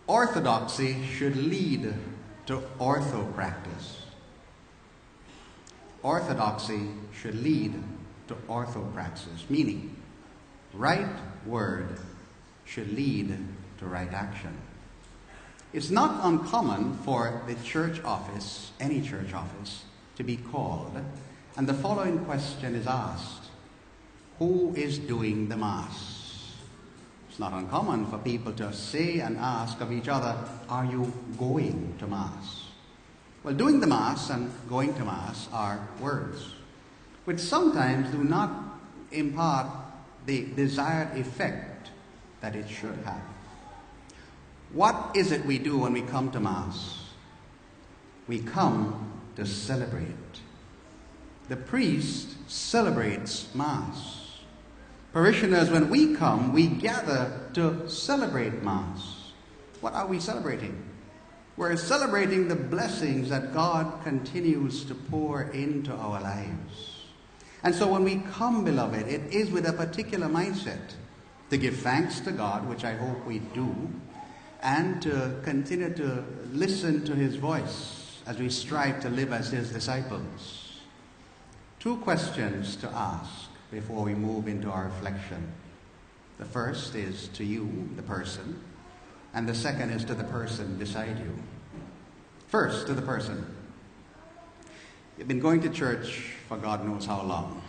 Orthodoxy should lead to orthopractice. Orthodoxy should lead to orthopraxis, meaning right word should lead to right action. It's not uncommon for the church office, any church office, to be called, and the following question is asked: who is doing the Mass? It's not uncommon for people to say and ask of each other, are you going to Mass? Well, doing the Mass and going to Mass are words, which sometimes do not impart the desired effect that it should have. What is it we do when we come to Mass? We come to celebrate. The priest celebrates Mass. Parishioners, when we come, we gather to celebrate Mass. What are we celebrating? We're celebrating the blessings that God continues to pour into our lives. And so when we come, beloved, it is with a particular mindset to give thanks to God, which I hope we do, and to continue to listen to His voice as we strive to live as His disciples. Two questions to ask before we move into our reflection. The first is to you, the person, and the second is to the person beside you. First, to the person. You've been going to church for God knows how long.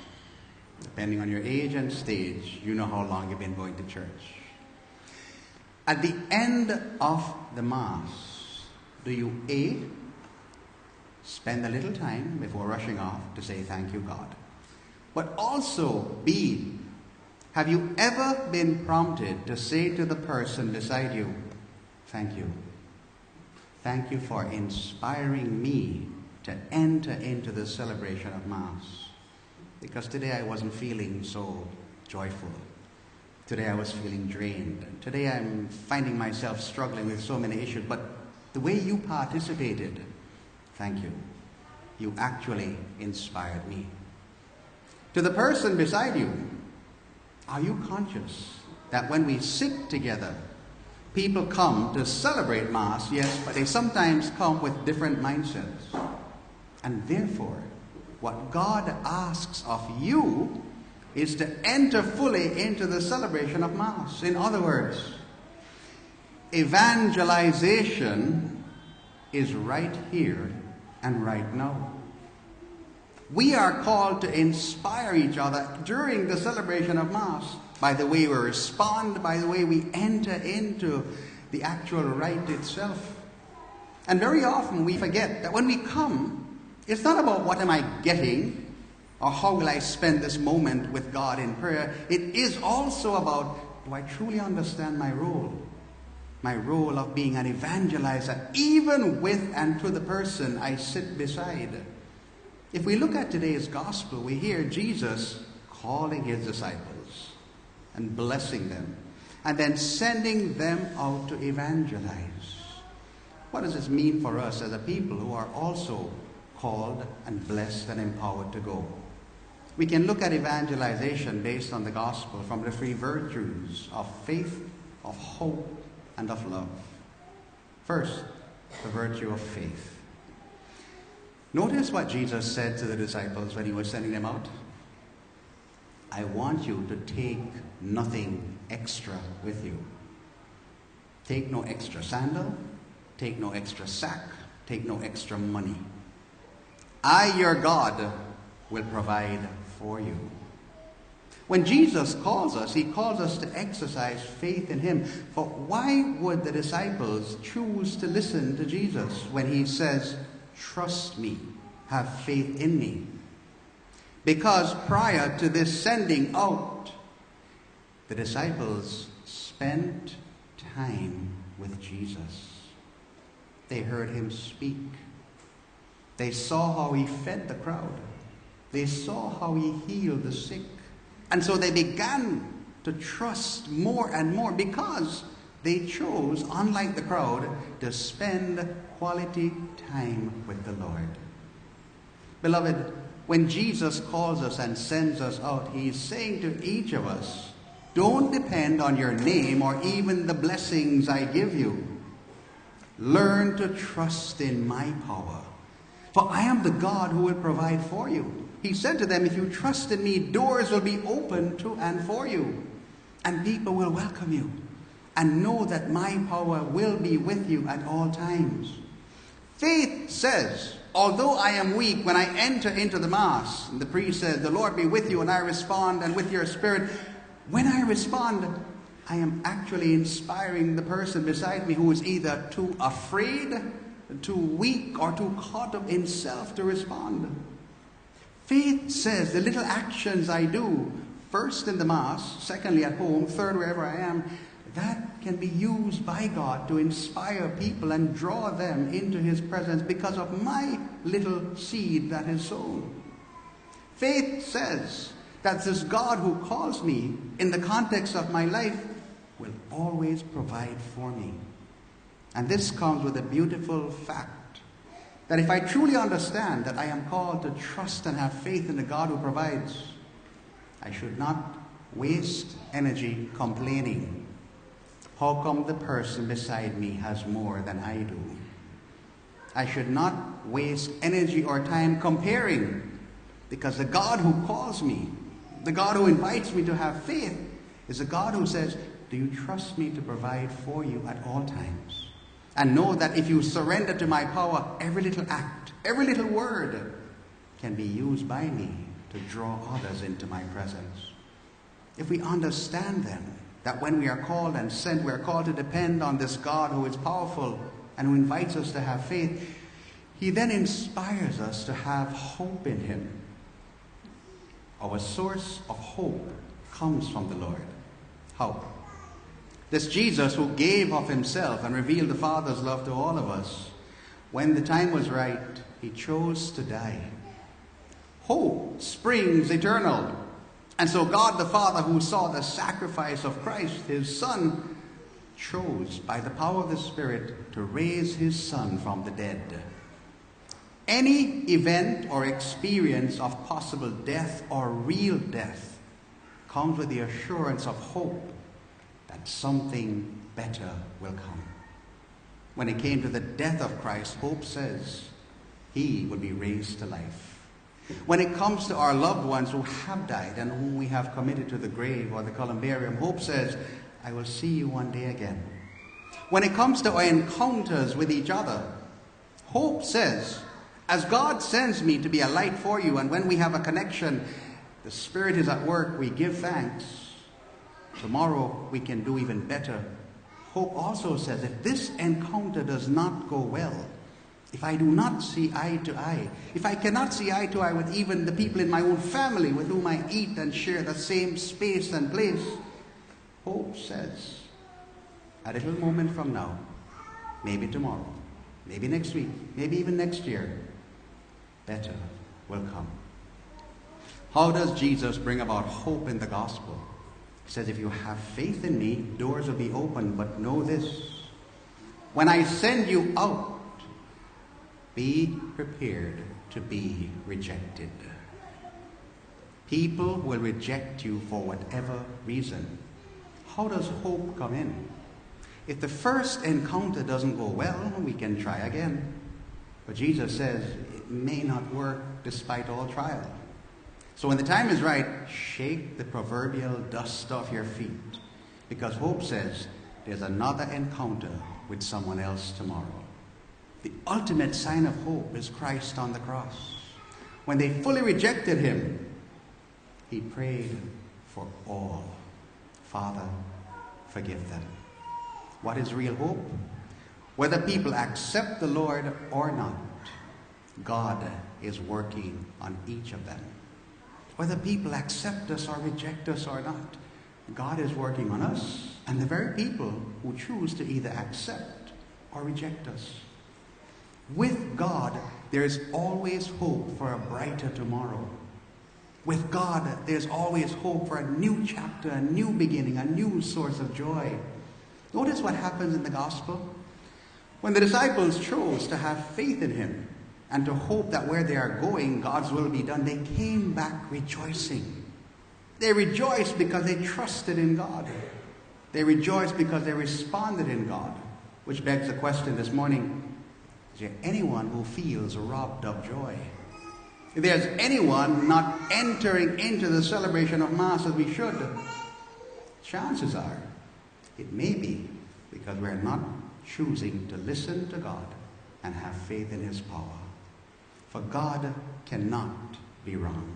Depending on your age and stage, you know how long you've been going to church. At the end of the Mass, do you A, spend a little time before rushing off to say thank you, God? But also B, have you ever been prompted to say to the person beside you, thank you. Thank you for inspiring me to enter into the celebration of Mass. Because today I wasn't feeling so joyful. Today I was feeling drained. Today I'm finding myself struggling with so many issues. But the way you participated, thank you. You actually inspired me. To the person beside you, are you conscious that when we sit together, people come to celebrate Mass, yes, but they sometimes come with different mindsets. And therefore, what God asks of you is to enter fully into the celebration of Mass. In other words, evangelization is right here and right now. We are called to inspire each other during the celebration of Mass by the way we respond, by the way we enter into the actual rite itself. And very often we forget that when we come, it's not about what am I getting or how will I spend this moment with God in prayer. It is also about, do I truly understand my role? My role of being an evangelizer, even with and to the person I sit beside. If we look at today's gospel, we hear Jesus calling His disciples and blessing them, and then sending them out to evangelize. What does this mean for us as a people who are also called and blessed and empowered to go? We can look at evangelization based on the gospel from the three virtues of faith, of hope, and of love. First, the virtue of faith. Notice what Jesus said to the disciples when He was sending them out. I want you to take nothing extra with you. Take no extra sandal, take no extra sack, take no extra money. I, your God, will provide for you. When Jesus calls us, He calls us to exercise faith in Him. For why would the disciples choose to listen to Jesus when He says, trust me, have faith in me? Because prior to this sending out, the disciples spent time with Jesus. They heard Him speak. They saw how He fed the crowd. They saw how He healed the sick. And so they began to trust more and more because they chose, unlike the crowd, to spend quality time with the Lord. Beloved, when Jesus calls us and sends us out, He's saying to each of us, don't depend on your name or even the blessings I give you. Learn to trust in my power, for I am the God who will provide for you. He said to them, if you trust in me, doors will be open to and for you, and people will welcome you. And know that my power will be with you at all times. Faith says, although I am weak, when I enter into the Mass, and the priest says, the Lord be with you, and I respond, and with your spirit, when I respond, I am actually inspiring the person beside me who is either too afraid, too weak, or too caught up in self to respond. Faith says the little actions I do, first in the Mass, secondly at home, third wherever I am, that can be used by God to inspire people and draw them into his presence because of my little seed that is sown. Faith says that this God who calls me in the context of my life will always provide for me. And this comes with a beautiful fact, that if I truly understand that I am called to trust and have faith in the God who provides, I should not waste energy complaining. How come the person beside me has more than I do? I should not waste energy or time comparing, because the God who calls me, the God who invites me to have faith, is a God who says, do you trust me to provide for you at all times? And know that if you surrender to my power, every little act, every little word can be used by me to draw others into my presence. If we understand then that when we are called and sent, we are called to depend on this God who is powerful and who invites us to have faith, he then inspires us to have hope in him. Our source of hope comes from the Lord. How? This Jesus who gave of himself and revealed the Father's love to all of us, when the time was right, he chose to die. Hope springs eternal. And so God the Father, who saw the sacrifice of Christ, his Son, chose by the power of the Spirit to raise his Son from the dead. Any event or experience of possible death or real death comes with the assurance of hope that something better will come. When it came to the death of Christ, hope says he will be raised to life. When it comes to our loved ones who have died and whom we have committed to the grave or the columbarium, hope says, I will see you one day again. When it comes to our encounters with each other, hope says, as God sends me to be a light for you, and when we have a connection, the Spirit is at work, we give thanks. Tomorrow we can do even better. Hope also says, if this encounter does not go well, if I do not see eye to eye, if I cannot see eye to eye with even the people in my own family with whom I eat and share the same space and place, hope says, a little moment from now, maybe tomorrow, maybe next week, maybe even next year, better will come. How does Jesus bring about hope in the gospel? He says, if you have faith in me, doors will be open, but know this, when I send you out, be prepared to be rejected. People will reject you for whatever reason. How does hope come in? If the first encounter doesn't go well, we can try again. But Jesus says it may not work despite all trial. So when the time is right, shake the proverbial dust off your feet, because hope says there's another encounter with someone else tomorrow. The ultimate sign of hope is Christ on the cross. When they fully rejected him, he prayed for all. Father, forgive them. What is real hope? Whether people accept the Lord or not, God is working on each of them. Whether people accept us or reject us or not, God is working on us and the very people who choose to either accept or reject us. With God, there's always hope for a brighter tomorrow. With God, there's always hope for a new chapter, a new beginning, a new source of joy. Notice what happens in the gospel. When the disciples chose to have faith in him and to hope that where they are going, God's will be done, they came back rejoicing. They rejoiced because they trusted in God. They rejoiced because they responded in God. Which begs the question this morning, is there anyone who feels robbed of joy? If there's anyone not entering into the celebration of Mass as we should, chances are it may be because we're not choosing to listen to God and have faith in His power. For God cannot be wrong.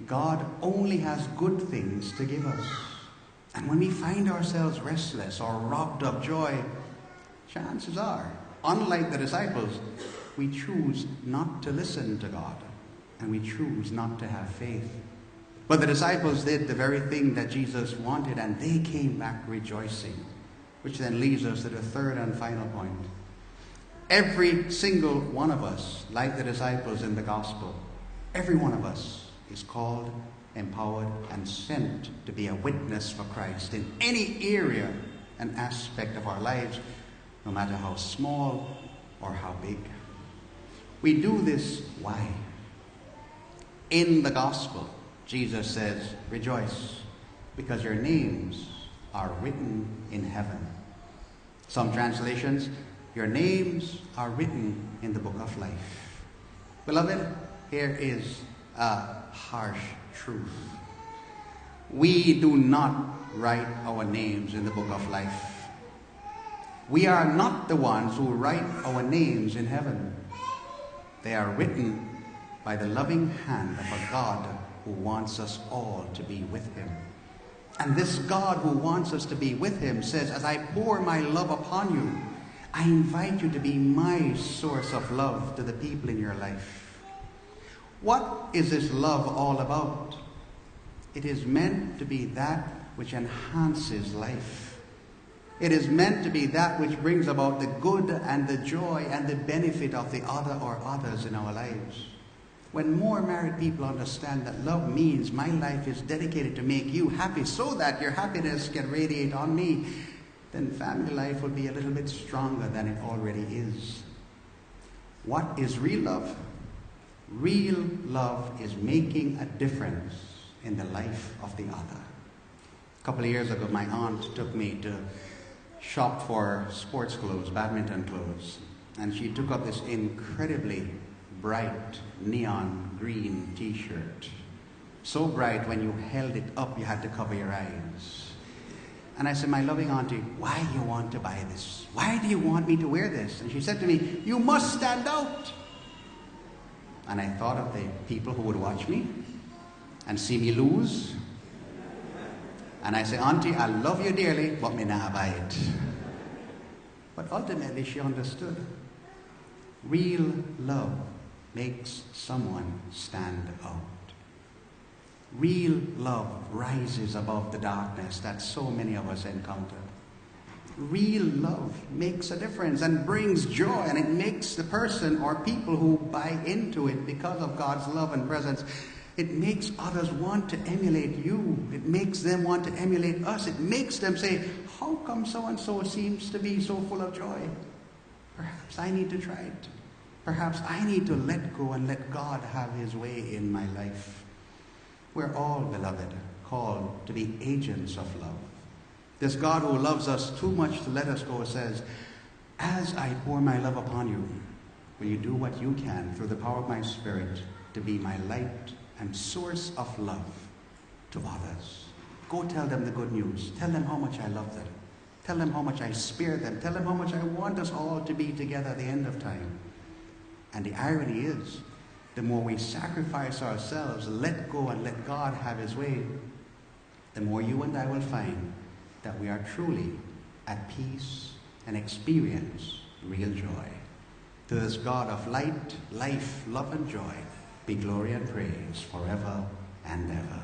God only has good things to give us. And when we find ourselves restless or robbed of joy, chances are, unlike the disciples, we choose not to listen to God and we choose not to have faith. But the disciples did the very thing that Jesus wanted, and they came back rejoicing, which then leads us to the third and final point. Every single one of us, like the disciples in the gospel, every one of us is called, empowered, and sent to be a witness for Christ in any area and aspect of our lives, no matter how small or how big. We do this, why? In the gospel, Jesus says, rejoice, because your names are written in heaven. Some translations, your names are written in the book of life. Beloved, here is a harsh truth. We do not write our names in the book of life. We are not the ones who write our names in heaven. They are written by the loving hand of a God who wants us all to be with Him. And this God who wants us to be with Him says, as I pour my love upon you, I invite you to be my source of love to the people in your life. What is this love all about? It is meant to be that which enhances life. It is meant to be that which brings about the good and the joy and the benefit of the other or others in our lives. When more married people understand that love means my life is dedicated to make you happy so that your happiness can radiate on me, then family life will be a little bit stronger than it already is. What is real love? Real love is making a difference in the life of the other. A couple of years ago, my aunt took me to shop for sports clothes, badminton clothes, and she took up this incredibly bright neon green t-shirt. So bright when you held it up you had to cover your eyes. And I said, my loving auntie, why do you want to buy this? Why do you want me to wear this? And she said to me, you must stand out. And I thought of the people who would watch me and see me lose. And I said, auntie, I love you dearly, but me nah buy it. But ultimately she understood. Real love makes someone stand out. Real love rises above the darkness that so many of us encounter. Real love makes a difference and brings joy, and it makes the person or people who buy into it because of God's love and presence, it makes others want to emulate you. It makes them want to emulate us. It makes them say, how come so-and-so seems to be so full of joy? Perhaps I need to try it. Perhaps I need to let go and let God have His way in my life. We're all, beloved, called to be agents of love. This God who loves us too much to let us go says, as I pour my love upon you, will you do what you can through the power of my Spirit to be my light and source of love to others? Go tell them the good news. Tell them how much I love them. Tell them how much I spare them. Tell them how much I want us all to be together at the end of time. And the irony is, the more we sacrifice ourselves, let go and let God have His way, the more you and I will find that we are truly at peace and experience real joy. To this God of light, life, love, and joy be glory and praise forever and ever.